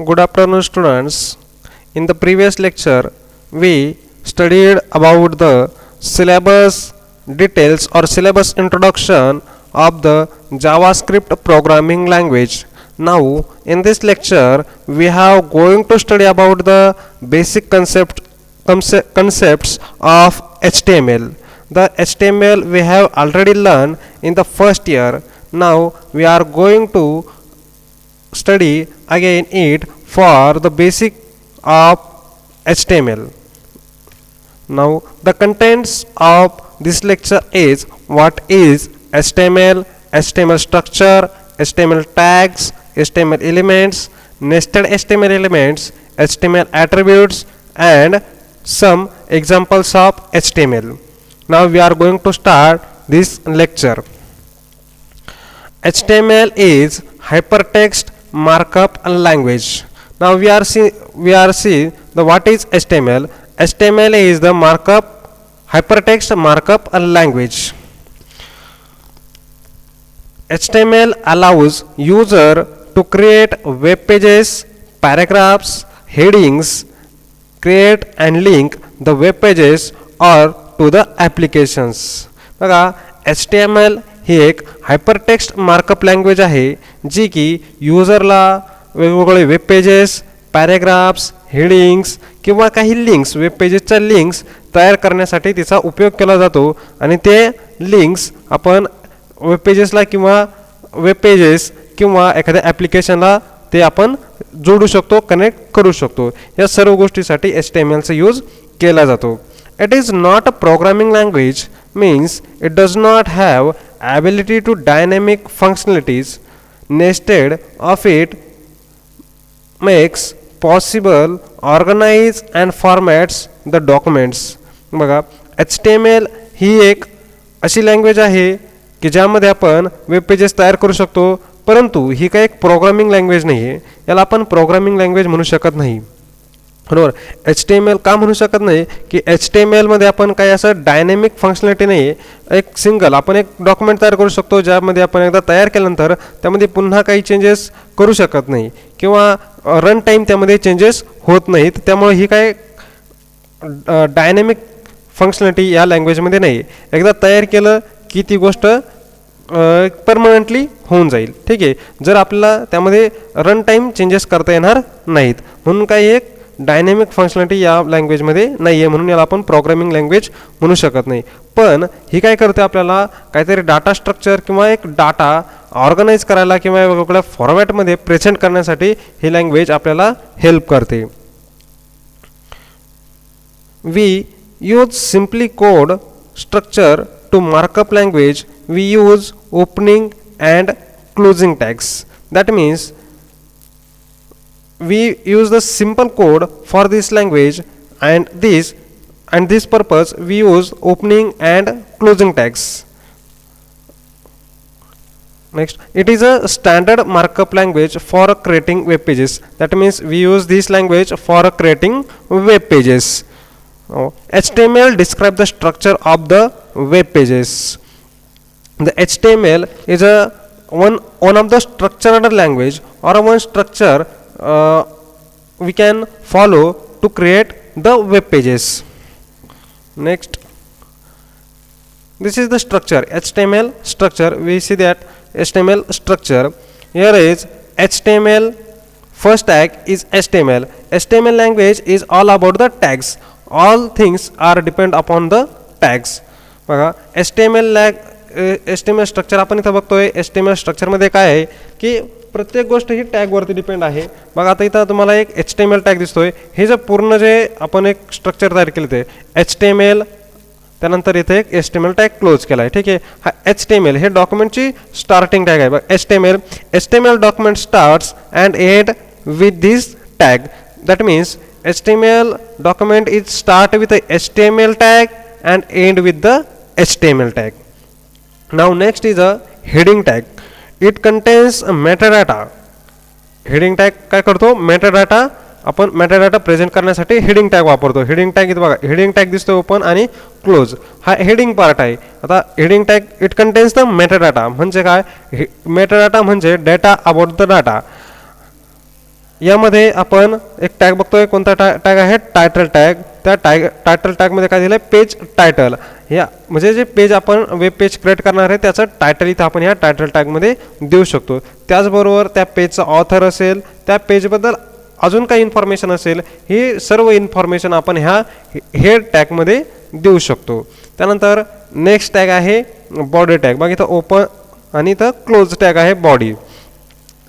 Good afternoon, students. In the previous lecture, we studied about the syllabus details or syllabus introduction of the JavaScript programming language. Now, in this lecture, we have going to study about the basic concepts of HTML. The HTML we have already learned in the first year. Now, we are going to study again it for the basic of HTML. Now the contents of this lecture is what is HTML, HTML structure, HTML tags, HTML elements, nested HTML elements, HTML attributes and some examples of HTML. Now we are going to start this lecture. HTML is hypertext markup language. Now we are seeing the what is HTML. HTML is the hypertext markup language. HTML allows user to create web pages, paragraphs, headings, create and link the web pages or to the applications. बघा HTML ही एक hypertext markup language आहे जी की युजरला वेगवेगळे web pages, paragraphs, headings किंवा काही links web पेजेसच्या links तयार करण्यासाठी तिचा उपयोग केला जातो आणि ते लिंक्स आपण वेब पेजेसला किंवा वेब पेजेस किंवा एखाद्या ॲप्लिकेशनला ते आपण जोडू शकतो, कनेक्ट करू शकतो. या सर्व गोष्टीसाठी HTML चा यूज केला जातो. It is not a programming language, means it does not have ability to dynamic functionalities. Nested of it makes possible organize and formats the documents. बघा HTML ही एक अशी लँग्वेज आहे की ज्यामध्ये आपण वेब पेजेस तयार करू शकतो, परंतु ही काही एक प्रोग्रामिंग लँग्वेज नाही आहे. याला आपण प्रोग्रामिंग लँग्वेज म्हणू शकत नाही. बरोबर. HTML का म्हणू शकत नाही की HTML मध्ये आपण काही असं डायनॅमिक फंक्शनॅलिटी नाही आहे. एक सिंगल आपण एक डॉक्युमेंट तयार करू शकतो ज्यामध्ये आपण एकदा तयार केल्यानंतर त्यामध्ये पुन्हा काही चेंजेस करू शकत नाही किंवा रन टाईम त्यामध्ये चेंजेस होत नाहीत. त्यामुळे ही काय डायनॅमिक फंक्शनॅलिटी या लँग्वेजमध्ये नाही. एकदा तयार केलं की ती गोष्ट परमनंटली होऊन जाईल. ठीक आहे. जर आपल्याला त्यामध्ये रन टाईम चेंजेस करता येणार नाहीत म्हणून काही एक डायनॅमिक फंक्शनॅलिटी या लँग्वेजमध्ये नाही आहे, म्हणून याला आपण प्रोग्रामिंग लँग्वेज म्हणू शकत नाही. पण ही काय करते, आपल्याला काहीतरी डाटा स्ट्रक्चर किंवा एक डाटा ऑर्गनाईज करायला किंवा वेगवेगळ्या फॉर्मॅटमध्ये प्रेझेंट करण्यासाठी ही लँग्वेज आपल्याला हेल्प करते. We use simply code structure to markup language. We use opening and closing tags. That means we use the simple code for this language and this purpose we use opening and closing tags. Next, it is a standard markup language for creating web pages. That means we use this language for creating web pages. HTML describes the structure of the web pages. The HTML is one of the structured language or one structure we can follow to create the web pages. Next, this is the structure, HTML structure. We see that HTML structure here is HTML. First tag is HTML. HTML language is all about the tags. All things are depend upon the tags. बघा HTML structure आपण इथं बघतोय. HTML स्ट्रक्चरमध्ये काय आहे की प्रत्येक गोष्ट ही टॅगवरती डिपेंड आहे. बघा आता इथं तुम्हाला एक HTML टॅग दिसतोय. हे जे पूर्ण जे आपण एक स्ट्रक्चर तयार केलं ते HTML, त्यानंतर इथे एक HTML टॅग क्लोज केला आहे. ठीक आहे. हा HTML हे डॉक्युमेंटची स्टार्टिंग टॅग आहे. बघा HTML document starts and end with this tag. That means HTML document is start with HTML tag and end with the HTML tag. Now next is a heading tag. It contains metadata. Heading tag काय करतो, metadata आपण metadata present करण्यासाठी heading tag वापरतो. Heading tag इथं बघा, heading tag दिसतो open आणि close. हा हेडिंग पार्ट आहे. आता heading tag it contains the metadata म्हणजे काय, मेटाडाटा म्हणजे डेटा अबाउट द डाटा. यामध्ये आपण एक टॅग बघतोय, कोणता टॅग आहे, टायटल टॅग. त्या टायटल टॅगमध्ये काय दिलं आहे, पेज टायटल. या म्हणजे जे पेज आपण वेब पेज क्रिएट करणार आहे त्याचं टायटल इथं आपण या टायटल टॅगमध्ये देऊ शकतो. त्याचबरोबर त्या पेजचा ऑथर असेल, त्या पेजबद्दल अजून काही इन्फॉर्मेशन असेल, ही सर्व इन्फॉर्मेशन आपण ह्या हेड टॅगमध्ये देऊ शकतो. त्यानंतर नेक्स्ट टॅग आहे बॉडी टॅग. मग इथं ओपन आणि इथं क्लोज टॅग आहे बॉडी.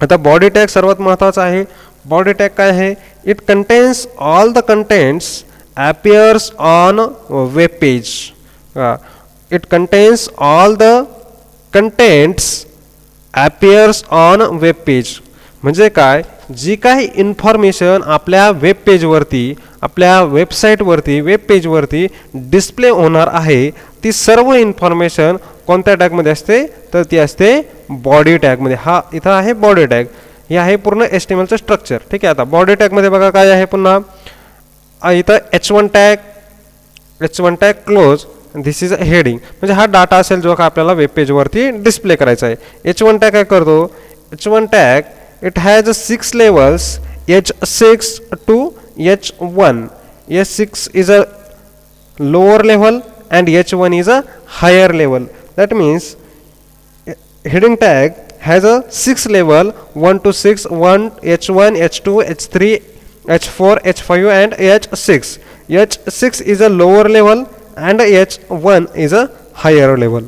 आता बॉडी टॅग सर्वात महत्त्वाचा आहे. बॉडी टॅग काय आहे, it contains all the contents appears on web page. It contains all the contents appears on web page. म्हणजे काय, जी काही इन्फॉर्मेशन आपल्या वेब पेजवरती, आपल्या वेबसाईटवरती, वेब पेजवरती डिस्प्ले होणार आहे, ती सर्व इन्फॉर्मेशन कोणत्या टॅगमध्ये असते, तर ती असते बॉडी टॅगमध्ये. हा इथं आहे बॉडी टॅग. हे आहे पूर्ण HTMLचं स्ट्रक्चर. ठीक आहे. आता बॉडी टॅगमध्ये बघा काय आहे, पुन्हा इथं H1 tag close, this is a heading. म्हणजे हा डाटा असेल जो का आपल्याला वेब पेजवरती डिस्प्ले करायचा आहे. H1 टॅग काय करतो, H1 tag it has 6 levels, H6 to H1. H6 is a lower level and H1 is a higher level. That means heading tag has a 6 level, 1 to 6, 1 H1, H2, H3, H4, H5 and H6. H6 is a lower level and H1 is a higher level.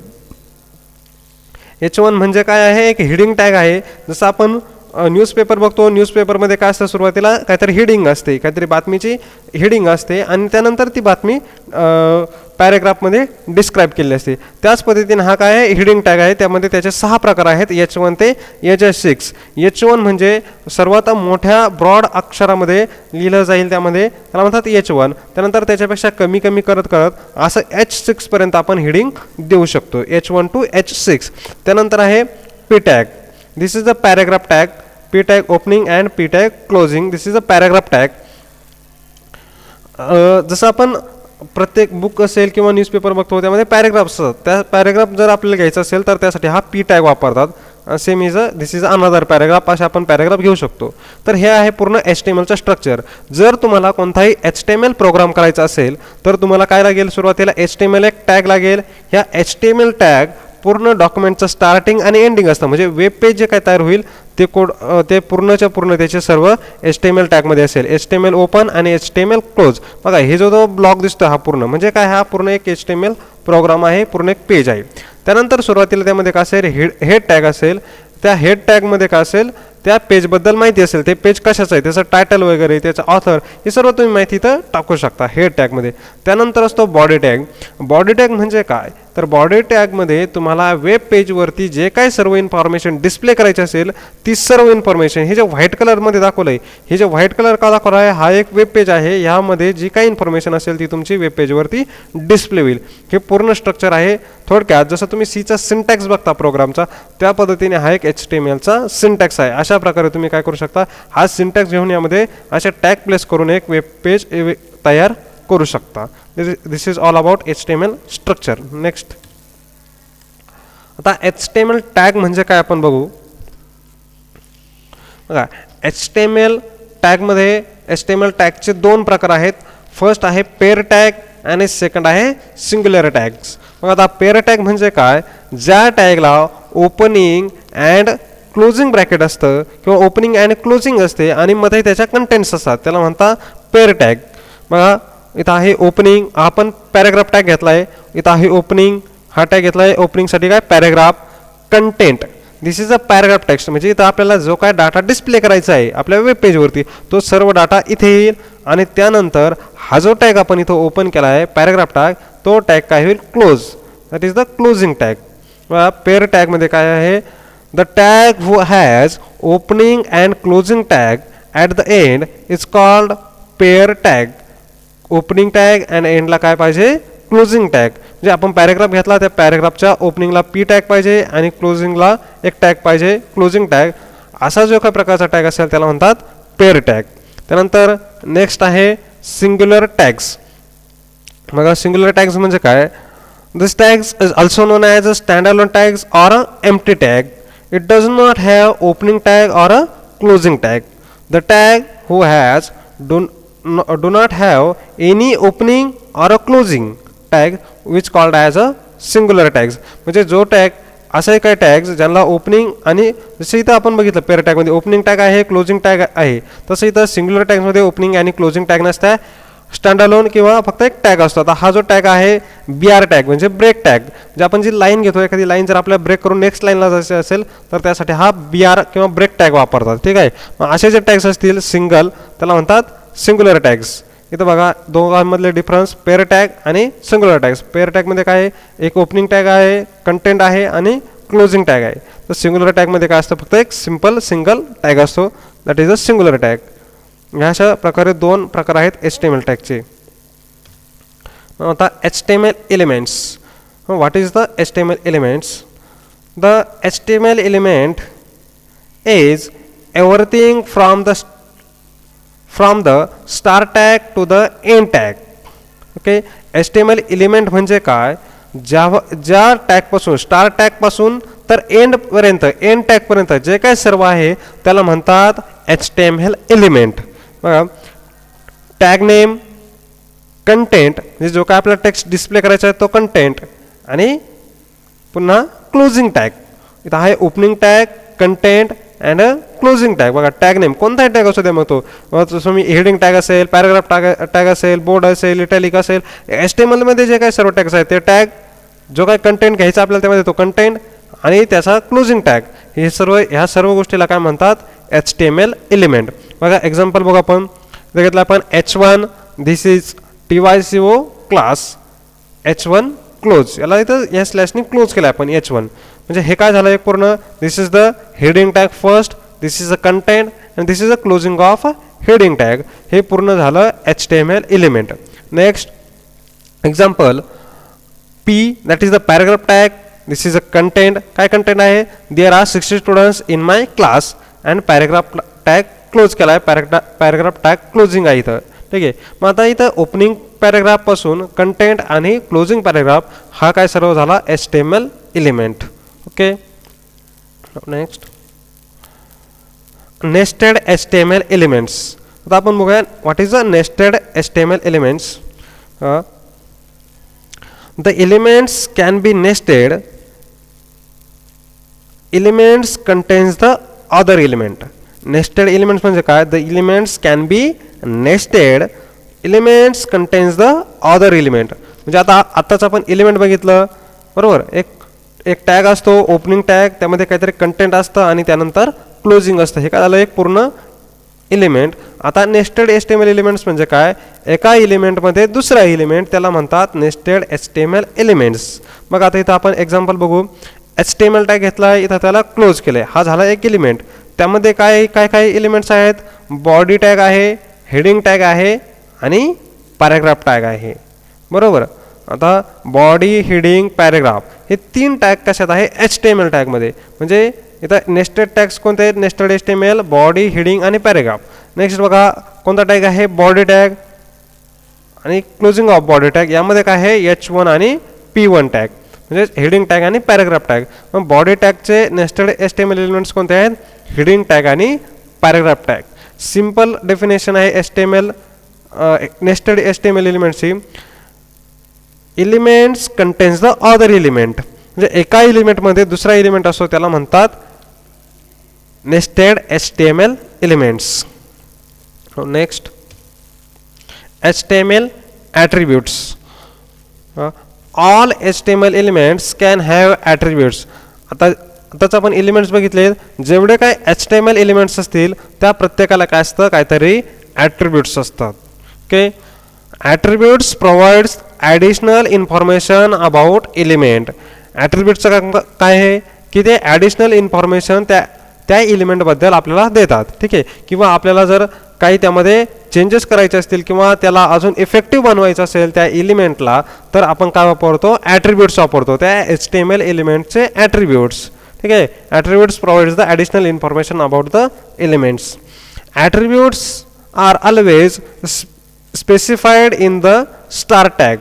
H1 म्हणजे काय आहे, एक heading tag आहे. जसं आपण newspaper बघतो, न्यूजपेपरमध्ये काय असतं, सुरुवातीला काहीतरी हेडिंग असते, काहीतरी बातमीची हेडिंग असते आणि त्यानंतर ती बातमी पॅरेग्राफमध्ये डिस्क्राईब केली असते. त्याच पद्धतीने हा काय आहे, हेडिंग टॅग आहे. त्यामध्ये त्याचे 6 प्रकार आहेत, H1 ते H6. H1 म्हणजे सर्वात मोठ्या ब्रॉड अक्षरामध्ये लिहिलं जाईल, त्यामध्ये त्याला म्हणतात H1. त्यानंतर त्याच्यापेक्षा कमी कमी करत करत असं H6 पर्यंत आपण हेडिंग देऊ शकतो, H1 to H6. त्यानंतर आहे P tag. This is a paragraph tag. P tag opening and P tag closing. This is a paragraph tag. जसं आपण प्रत्येक बुक असेल किंवा न्यूजपेपर बघतो, त्यामध्ये पॅरेग्राफ्स असतात. त्या पॅरेग्राफ जर आपल्याला घ्यायचं असेल तर त्यासाठी हा P टॅग वापरतात. Same is this is another paragraph, असे आपण पॅरेग्राफ घेऊ शकतो. तर हे आहे पूर्ण HTMLचं स्ट्रक्चर. जर तुम्हाला कोणताही HTML प्रोग्राम करायचा असेल तर तुम्हाला काय लागेल, सुरुवातीला HTML एक टॅग लागेल. ह्या HTML टॅग पूर्ण डॉक्युमेंटचं स्टार्टिंग आणि एंडिंग असतं. म्हणजे वेब पेज जे काय तयार होईल ते कोड ते पूर्णच्या पूर्ण त्याचे सर्व HTML टॅगमध्ये असेल. HTML ओपन आणि HTML क्लोज. बघा हे जो ब्लॉक दिसतो हा पूर्ण म्हणजे काय, हा पूर्ण एक HTML प्रोग्राम आहे, पूर्ण एक पेज आहे. त्यानंतर सुरुवातीला त्यामध्ये काय असेल, हेड टॅग असेल. त्या हेड टॅगमध्ये काय असेल, त्या पेजबद्दल माहिती असेल, ते पेज कशाचं आहे, त्याचं टायटल वगैरे, त्याचं ऑथर, हे सर्व तुम्ही माहिती इथं टाकू शकता हेड टॅगमध्ये. त्यानंतर असतो बॉडी टॅग. बॉडी टॅग म्हणजे काय, तर बॉडी टॅगमध्ये तुम्हाला वेब पेजवरती जे काय सर्व इन्फॉर्मेशन डिस्प्ले करायची असेल ती सर्व इन्फॉर्मेशन, हे जे व्हाईट कलरमध्ये दाखवलं आहे, हे जे व्हाईट कलर का दाखवला आहे, हा एक वेब पेज आहे. ह्यामध्ये जी काही इन्फॉर्मेशन असेल ती तुमची वेब पेजवरती डिस्प्ले होईल. हे पूर्ण स्ट्रक्चर आहे. थोडक्यात जसं तुम्ही सीचा सिंटॅक्स बघता प्रोग्रामचा, त्या पद्धतीने हा एक HTMLचा सिंटॅक्स आहे. अशा प्रकारे तुम्ही काय करू शकता, हा सिंटॅक्स घेऊन यामध्ये अशा टॅग प्लेस करून एक वेब पेज तयार करू शकता. This is all about HTML structure. Next, आता HTML टॅग म्हणजे काय आपण बघू. बघा HTML टॅगमध्ये HTML टॅगचे 2 प्रकार आहेत. फर्स्ट आहे पेअर टॅग आणि सेकंड आहे सिंग्युलर टॅग्स. मग आता पेअर टॅग म्हणजे काय, ज्या टॅगला ओपनिंग अँड क्लोजिंग ब्रॅकेट असतं किंवा ओपनिंग अँड क्लोजिंग असते आणि मध्ये त्याच्या कंटेंट्स असतात, त्याला म्हणतात पेअर टॅग. बघा इथं आहे ओपनिंग, आपण पॅरेग्राफ टॅग घेतला आहे. इथं आहे ओपनिंग, हा टॅग घेतला आहे ओपनिंगसाठी काय, paragraph. Content, this is a paragraph text. म्हणजे इथं आपल्याला जो काय डाटा डिस्प्ले करायचा आहे आपल्या वेब पेजवरती तो सर्व डाटा इथे येईल. आणि त्यानंतर हा जो टॅग आपण इथं ओपन केला आहे पॅरेग्राफ टॅग, तो टॅग काय होईल, close. That is the closing tag. Pair टॅगमध्ये काय आहे, the tag who has opening and closing tag at the end is called pair tag. Opening tag and एंडला काय पाहिजे, क्लोजिंग टॅग. म्हणजे आपण पॅरेग्राफ घेतला, त्या पॅरेग्राफच्या ओपनिंगला P टॅग पाहिजे आणि क्लोजिंगला एक टॅग पाहिजे, क्लोजिंग टॅग. असा जो काही प्रकारचा टॅग असेल त्याला म्हणतात पेअर टॅग. त्यानंतर नेक्स्ट आहे सिंग्युलर टॅग्स. मग सिंग्युलर टॅग्स म्हणजे काय, this tags is also known as a standalone tags or a empty tag. It does not have opening tag or a closing tag. The tag who has do not have any opening or a closing tag which called as a singular tags. म्हणजे जो tag असे काही tags ज्यांना opening आणि जसं इथं आपण बघितलं पेअर टॅगमध्ये ओपनिंग टॅग आहे क्लोजिंग टॅग आहे, तसं इथं सिंग्युलर टॅग्समध्ये ओपनिंग आणि क्लोजिंग टॅग नसतं, स्टँड अलोन किंवा फक्त एक टॅग असतो. आता हा जो टॅग आहे BR टॅग म्हणजे ब्रेक टॅग, म्हणजे आपण जी लाईन घेतो एखादी लाईन जर आपल्याला ब्रेक करून नेक्स्ट लाईनला जायचं असेल तर त्यासाठी हा BR किंवा ब्रेक टॅग वापरतात. ठीक आहे, मग असे जे टॅग्स असतील सिंगल त्याला म्हणतात सिंग्युलर टॅग्स. इथं बघा दोघांमधले डिफरन्स पेअर टॅग आणि सिंग्युलर टॅग्स. पेअर टॅगमध्ये काय आहे, एक ओपनिंग टॅग आहे, कंटेंट आहे आणि क्लोजिंग टॅग आहे. तर सिंग्युलर टॅगमध्ये काय असतं, फक्त एक सिंपल सिंगल टॅग असतो, that is a singular tag. ह्या अशा प्रकारे दोन प्रकार आहेत HTML टॅगचे. आता HTML elements. What is the HTML elements? The HTML element is everything from the star tag to the end tag. Okay, HTML element म्हणजे काय, ज्या टॅगपासून स्टार टॅगपासून तर एंड टॅगपर्यंत जे काय सर्व आहे त्याला म्हणतात HTML एलिमेंट. बघा, टॅग नेम, कंटेंट म्हणजे जो काय आपला टेक्स्ट डिस्प्ले करायचा आहे तो कंटेंट, आणि पुन्हा क्लोजिंग टॅग. इथं आहे opening tag, content and closing tag. बघा, टॅग नेम कोणताही टॅग असतो मग तो, जसं मी हेडिंग टॅग असेल, पॅराग्राफ टॅग असेल, बोर्ड असेल, इटॅलिक असेल, HTML मध्ये जे काही सर्व टॅग्स आहेत ते टॅग, जो काही कंटेंट घ्यायचा आपल्याला त्यामध्ये तो कंटेंट आणि त्याचा क्लोजिंग टॅग, ह्या सर्व गोष्टीला काय म्हणतात HTML एलिमेंट. बघा एक्झाम्पल बघा, आपण घेतलं आपण H1 this is TYCO class H1 close, याला इथं या स्लॅशने क्लोज केलं आपण H1. म्हणजे हे काय झालं एक पूर्ण, this is the heading tag first, this is a content and this is a closing of heading tag. हे पूर्ण झालं HTML element. Next example P, that is the paragraph tag, this is a content. काय content आहे, there are 60 students in my class and paragraph tag close केला आहे, paragraph tag closing आहे इथं. ठीक आहे, मग आता इथं ओपनिंग पॅराग्राफपासून कंटेंट आणि क्लोजिंग पॅराग्राफ हा काय सर्व झाला HTML element. Okay, next nested HTML elements. आता आपण बघूया what is the nested HTML elements. The elements can be nested. Elements contains the other element. Nested elements म्हणजे काय, the elements can be nested. Elements contains the other element. म्हणजे आताच आपण element बघितलं बरोबर, एक टॅग असतो ओपनिंग टॅग, त्यामध्ये काहीतरी कंटेंट असतं आणि त्यानंतर क्लोजिंग असतं. हे काय झालं एक पूर्ण एलिमेंट. आता नेस्टेड HTML एलिमेंट्स म्हणजे काय, एका एलिमेंटमध्ये दुसरा एलिमेंट, त्याला म्हणतात नेस्टेड HTML एलिमेंट्स. मग आता इथं आपण एक्झाम्पल बघू. HTML टॅग घेतला आहे, इथं त्याला क्लोज केलं आहे, हा झाला एक एलिमेंट. त्यामध्ये काय काय काय एलिमेंट्स आहेत, बॉडी टॅग आहे, हेडिंग टॅग आहे आणि पॅराग्राफ टॅग आहे बरोबर. आता बॉडी, हेडिंग, पॅराग्राफ हे 3 टॅग कशात आहे HTML टॅगमध्ये. म्हणजे इथं नेस्टेड टॅग्स कोणते आहेत, नेस्टेड HTML, बॉडी, हेडिंग आणि पॅराग्राफ. नेक्स्ट बघा कोणता टॅग आहे, बॉडी टॅग आणि क्लोजिंग ऑफ बॉडी टॅग. यामध्ये काय आहे H1 आणि P1 टॅग म्हणजे हेडिंग टॅग आणि पॅराग्राफ टॅग. मग बॉडी टॅगचे नेस्टेड HTML एलिमेंट्स कोणते आहेत, हेडिंग टॅग आणि पॅराग्राफ टॅग. सिंपल डेफिनेशन आहे HTML नेस्टेड HTML एलिमेंट्सची. Elements contains the other element, म्हणजे एका एलिमेंटमध्ये दुसरा एलिमेंट असतो त्याला म्हणतात nested HTML elements. Next HTML attributes. All HTML elements can have attributes. आताच आपण एलिमेंट्स बघितले, जेवढे काय HTML एलिमेंट्स असतील त्या प्रत्येकाला काय असतं, काहीतरी ॲट्रिब्यूट्स असतात. Okay, attributes provides additional information about element. ॲट्रिब्यूट्सचं काय आहे की ते ॲडिशनल इन्फॉर्मेशन त्या एलिमेंटबद्दल आपल्याला देतात. ठीक आहे, किंवा आपल्याला जर काही त्यामध्ये चेंजेस करायचे असतील किंवा त्याला अजून इफेक्टिव्ह बनवायचं असेल त्या एलिमेंटला, तर आपण काय वापरतो, ॲट्रिब्यूट्स वापरतो, त्या HTML एलिमेंटचे ॲट्रिब्यूट्स. ठीक आहे, attributes provides the additional information about the elements. Attributes are always specified in the star tag.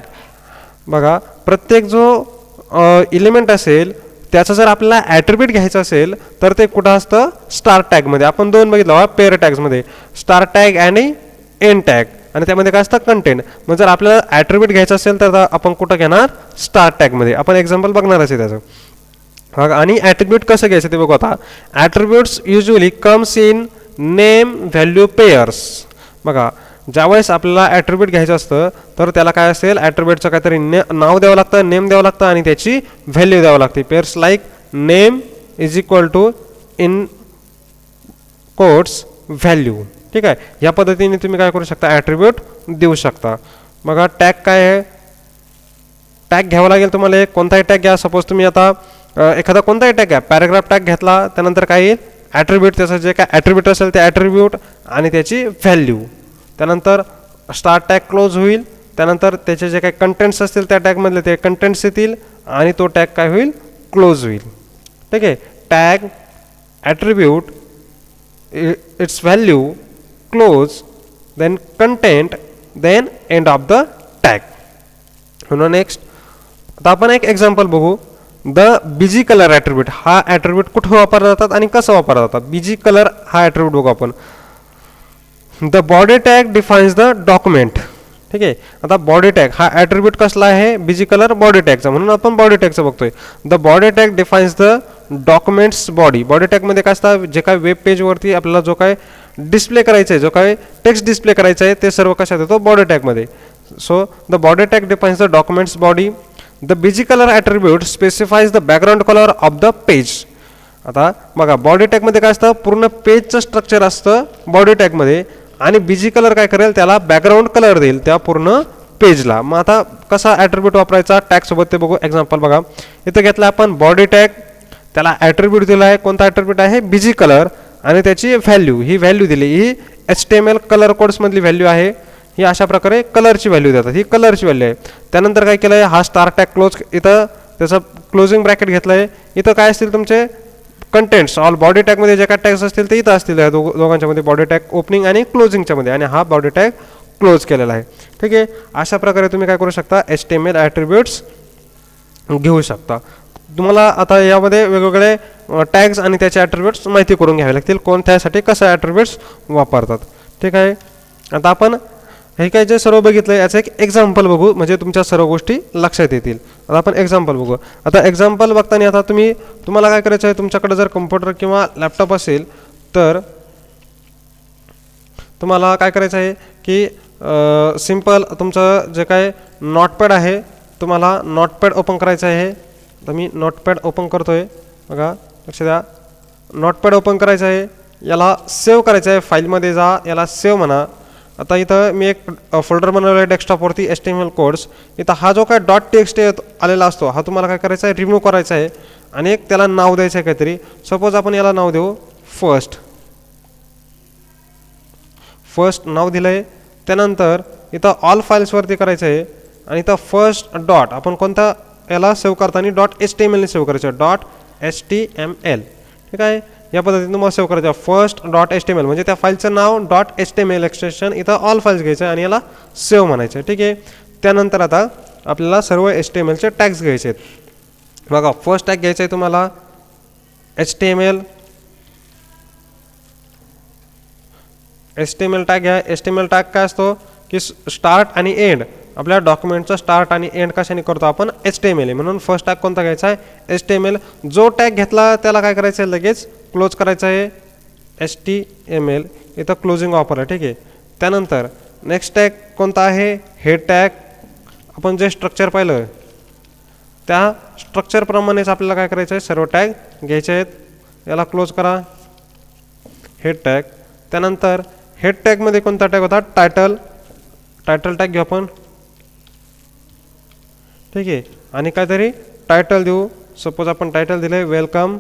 बघा, प्रत्येक जो एलिमेंट असेल त्याचं जर आपल्याला ॲट्रिब्यूट घ्यायचं असेल तर ते कुठं असतं, स्टार टॅगमध्ये. आपण दोन बघितलं पेअर टॅग्समध्ये, स्टार टॅग आणि एंड टॅग, आणि त्यामध्ये काय असतं, कंटेंट. मग जर आपल्याला ॲट्रिब्यूट घ्यायचं असेल तर आपण कुठं घेणार, स्टार टॅगमध्ये. आपण एक्झाम्पल बघणारच आहे त्याचं. आणि ॲट्रिब्यूट कसं घ्यायचं ते बघू आता. Attributes usually comes in name value pairs. बघा, ज्यावेळेस आपल्याला ॲट्रिब्यूट घ्यायचं असतं तर त्याला काय असेल, ॲट्रिब्यूटचं काहीतरी नाव द्यावं लागतं, नेम द्यावं लागतं आणि त्याची व्हॅल्यू द्यावं लागते. Pairs like name is equal to in quotes value. ठीक आहे, या पद्धतीने तुम्ही काय करू शकता, ॲट्रिब्यूट देऊ शकता. बघा, टॅग काय आहे, टॅग घ्यावा लागेल तुम्हाला. एक कोणताही टॅग घ्या. सपोज तुम्ही आता एखादा कोणताही टॅग घ्या, पॅराग्राफ टॅग घेतला, त्यानंतर काय येईल, ॲट्रिब्यूट, त्याचं जे काय ॲट्रिब्यूट असेल ते ॲट्रिब्यूट आणि त्याची व्हॅल्यू. त्यानंतर स्टार टॅग क्लोज होईल. त्यानंतर त्याचे जे काही कंटेंट्स असतील त्या टॅगमधले ते कंटेंट्स येतील आणि तो टॅग काय होईल, क्लोज होईल. ठीक आहे, tag, attribute, its value, close, then content, then end of the tag. म्हणून नेक्स्ट आता आपण एक एक्झाम्पल बघू. The BG colour attribute. हा ॲट्रिब्यूट कुठं वापरला जातात आणि कसं वापरला जातात. बिजी कलर हा ॲट्रिब्यूट बघू आपण. The body tag defines the document. ठीक आहे, आता बॉडी टॅग हा ॲट्रिब्यूट कसला आहे, बिजी कलर बॉडी टॅगचा, म्हणून आपण बॉडी टॅगचं बघतोय. The body tag defines the documents body. Body टॅगमध्ये काय असतं, जे काय वेब पेजवरती आपल्याला जो काय डिस्प्ले करायचं आहे, जो काय टेक्स्ट डिस्प्ले करायचं आहे, ते सर्व कशात येतो, बॉडी टॅगमध्ये. So the body tag defines the documents body. The BG colour attribute specifies the background colour of the page. आता बघा, बॉडी टॅगमध्ये काय असतं, पूर्ण पेजचं स्ट्रक्चर असतं बॉडी टॅगमध्ये, आणि बिजी कलर काय करेल, त्याला बॅकग्राऊंड कलर देईल त्या पूर्ण पेजला. मग आता कसा ॲट्रिब्यूट वापरायचा टॅगसोबत ते बघू. एक्झाम्पल बघा, इथं घेतला आपण बॉडी टॅग, त्याला ॲट्रिब्यूट दिला आहे. कोणता ॲट्रिब्यूट आहे, बिजी कलर, आणि त्याची व्हॅल्यू, ही व्हॅल्यू दिली, ही HTML कलर कोड्समधली व्हॅल्यू आहे. ही अशा प्रकारे कलरची व्हॅल्यू देतात, ही कलरची व्हॅल्यू आहे. त्यानंतर काय केलं आहे, हा स्टार टॅग क्लोज, इथं त्याचं क्लोजिंग ब्रॅकेट घेतलं आहे. इथं काय असतील तुमचे कंटेंट्स, ऑल बॉडी टॅगमध्ये जे काय टॅग्स असतील ते इथं असतील, दोघांच्यामध्ये बॉडी टॅग ओपनिंग आणि क्लोजिंगच्या मध्ये, आणि हा बॉडी टॅग क्लोज केलेला आहे. ठीक आहे, अशा प्रकारे तुम्ही काय करू शकता, HTML ॲट्रिब्यूट्स घेऊ शकता. तुम्हाला आता यामध्ये वेगवेगळे टॅग्स आणि त्याचे ॲट्रिब्यूट्स माहिती करून घ्यावे लागतील, कोणत्यासाठी कसं ॲट्रिब्यूट्स वापरतात. ठीक आहे, आता आपण हे काय जे सर्व बघितलं याचं एक एक्झाम्पल बघू, म्हणजे तुमच्या सर्व गोष्टी लक्षात येतील. आता आपण एक्झाम्पल बघू. आता एक्झाम्पल बघताना आता तुम्हाला काय करायचं आहे, तुमच्याकडे जर कम्प्युटर किंवा लॅपटॉप असेल तर तुम्हाला काय करायचं आहे की सिम्पल तुमचं जे काय नोटपॅड आहे, तुम्हाला नोटपॅड ओपन करायचं आहे. तर मी नोटपॅड ओपन करतोय. बघा, लक्ष द्या, नोटपॅड ओपन करायचं आहे. याला सेव्ह करायचं आहे, फाईलमध्ये जा, याला सेव्ह म्हणा. आता इथं मी एक फोल्डर बनवलं आहे डेस्कटॉपवरती, HTML कोड्स. इथं हा जो काय .txt आलेला असतो, हा तुम्हाला काय करायचा आहे, रिमूव्ह करायचा आहे, आणि एक त्याला नाव द्यायचं आहे काहीतरी. सपोज आपण याला नाव देऊ फर्स्ट नाव दिलं आहे. त्यानंतर इथं ऑल फाईल्सवरती करायचं आहे, आणि इथं फर्स्ट डॉट आपण कोणता याला सेव्ह करताना .html ने सेव्ह करायचं, .html. ठीक आहे, या पद्धतीने तुम्हाला सेव्ह करायचं फर्स्ट .html, म्हणजे त्या फाईलचं नाव .html एक्सटेन्शन, इथं ऑल फाईल्स घ्यायचं आणि याला सेव्ह म्हणायचं. ठीक आहे, त्यानंतर आता आपल्याला सर्व HTMLचे टॅग्स घ्यायचे आहेत. बघा, फर्स्ट टॅग घ्यायचा आहे तुम्हाला HTML टॅग घ्या. HTML टॅग काय असतो की स्टार्ट आणि एंड, आपल्या डॉक्युमेंटचं स्टार्ट आणि एंड कशाने करतो आपण, HTML. म्हणून फर्स्ट टॅग कोणता घ्यायचा आहे, HTML. जो टॅग घेतला त्याला काय करायचं आहे, लगेच क्लोज करायचं आहे, HTML. इथं क्लोजिंग वापरलं. ठीक आहे, त्यानंतर नेक्स्ट टॅग कोणता आहे, हेड टॅग. आपण जे स्ट्रक्चर पाहिलं त्या स्ट्रक्चरप्रमाणेच आपल्याला काय करायचं आहे, सर्व टॅग घ्यायचे आहेत. याला क्लोज करा, हेड टॅग. त्यानंतर हेड टॅगमध्ये कोणता टॅग होता, टायटल टॅग घेऊ आपण. ठीक आहे, आणि काहीतरी टायटल देऊ. सपोज आपण टायटल दिले वेलकम.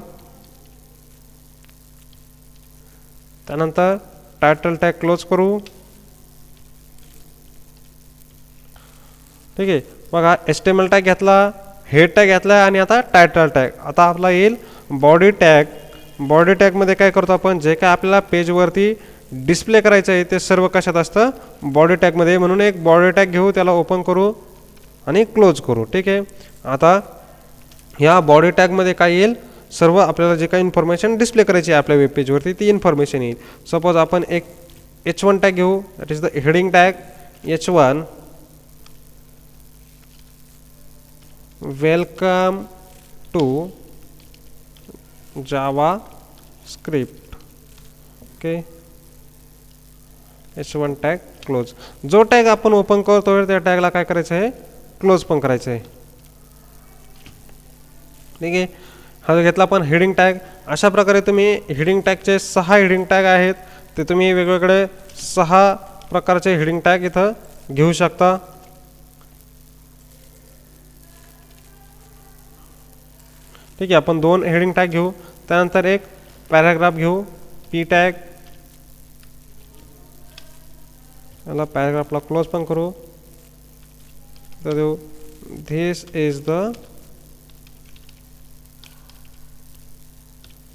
त्यानंतर टायटल टॅग क्लोज करू. ठीक आहे, बघा, HTML टॅग घेतला, हेड टॅग घेतला, आणि आता टायटल टॅग. आता आपला येईल बॉडी टॅग. बॉडी टॅगमध्ये काय करतो आपण, जे काय आपल्याला पेजवरती डिस्प्ले करायचं आहे ते सर्व कशात असतं, बॉडी टॅगमध्ये. म्हणून एक बॉडी टॅग घेऊ, त्याला ओपन करू आणि क्लोज करू. ठीक आहे, आता ह्या बॉडी टॅगमध्ये काय येईल, सर्व आपल्याला जे काही इन्फॉर्मेशन डिस्प्ले करायची आहे आपल्या वेबपेजवरती ती इन्फॉर्मेशन येईल. सपोज आपण एक H1 टॅग घेऊ, that is the heading tag H1 welcome to JavaScript. Okay, H1 tag close. जो टॅग आपण ओपन करतो त्या टॅगला काय करायचं आहे, क्लोज पण करायचं आहे. ठीक आहे. हा घेतला आपण हेडिंग टॅग. अशा प्रकारे तुम्ही हेडिंग टॅगचे 6 हेडिंग टॅग आहेत, ते तुम्ही वेगवेगळे 6 प्रकारचे हेडिंग टॅग इथं घेऊ शकता. ठीक आहे, आपण 2 हेडिंग टॅग घेऊ, त्यानंतर एक पॅराग्राफ घेऊ, पी टॅग. याला पॅराग्राफला क्लोज पण करू, तर देऊ this is the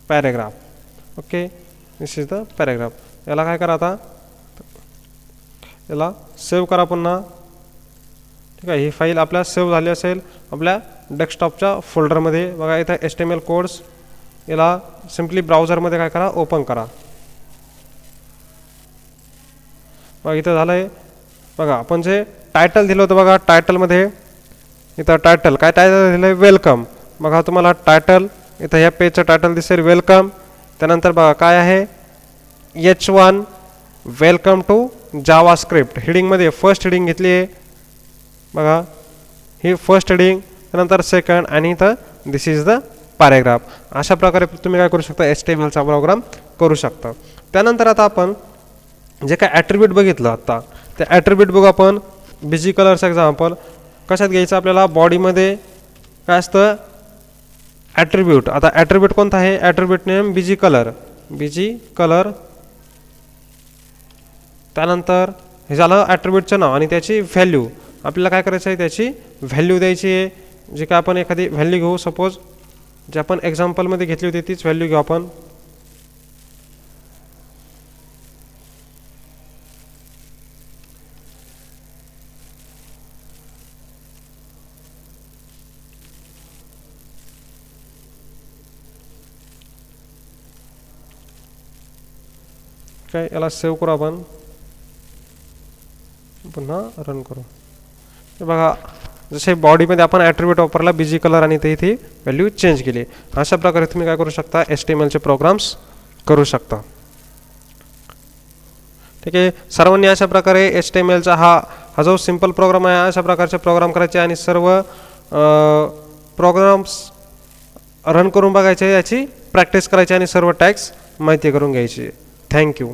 paragraph. Okay, this is the paragraph. याला काय करा, आता याला सेव्ह करा पुन्हा. ठीक आहे, ही फाईल आपल्या सेव्ह झाली असेल आपल्या डेस्कटॉपच्या फोल्डरमध्ये. बघा इथं HTML कोड्स, याला सिम्पली ब्राउझरमध्ये काय करा, ओपन करा. बघा इथं झालं आहे. बघा आपण जे टायटल दिलं होतं, बघा टायटलमध्ये इथं टायटल काय टायटल दिलं आहे, वेलकम. बघा तुम्हाला टायटल इथं ह्या पेजचं टायटल दिसेल वेलकम. त्यानंतर बघा काय आहे, H1 welcome to JavaScript. हेडिंगमध्ये फर्स्ट हेडिंग घेतली आहे, बघा ही फर्स्ट हेडिंग, त्यानंतर सेकंड, आणि इथं दिस इज द पॅराग्राफ. अशा प्रकारे तुम्ही काय करू शकता, HTMLचा प्रोग्राम करू शकता. त्यानंतर आता आपण जे काय ॲट्रिब्यूट बघितलं आता, ते ॲट्रिब्यूट बघू आपण. बिजी कलर्स एक्झाम्पल कशात घ्यायचं, आपल्याला बॉडीमध्ये काय असतं, ॲट्रिब्यूट. आता ॲट्रिब्यूट कोणता आहे, attribute name busy colour, busy colour. त्यानंतर हे झालं ॲट्रिब्यूटचं नाव आणि त्याची व्हॅल्यू. आपल्याला काय करायचं आहे, त्याची व्हॅल्यू द्यायची आहे. जे काय आपण एखादी व्हॅल्यू घेऊ, सपोज जे आपण एक्झाम्पलमध्ये घेतली होती तीच व्हॅल्यू घेऊ आपण. काय, याला सेव्ह करू आपण, पुन्हा रन करू. बघा जसे बॉडीमध्ये आपण ॲट्रिब्यूट वापरला बिजी कलर आणि ते इथे व्हॅल्यू चेंज केली. अशा प्रकारे तुम्ही काय करू शकता, HTMLचे प्रोग्राम्स करू शकता. ठीक आहे, सर्वांनी अशा प्रकारे HTMLचा हा जो सिंपल प्रोग्राम आहे अशा प्रकारचे प्रोग्राम करायचे आणि सर्व प्रोग्राम्स रन करून बघायचे, याची प्रॅक्टिस करायची आणि सर्व टॅग्स माहिती करून घ्यायची. थँक्यू.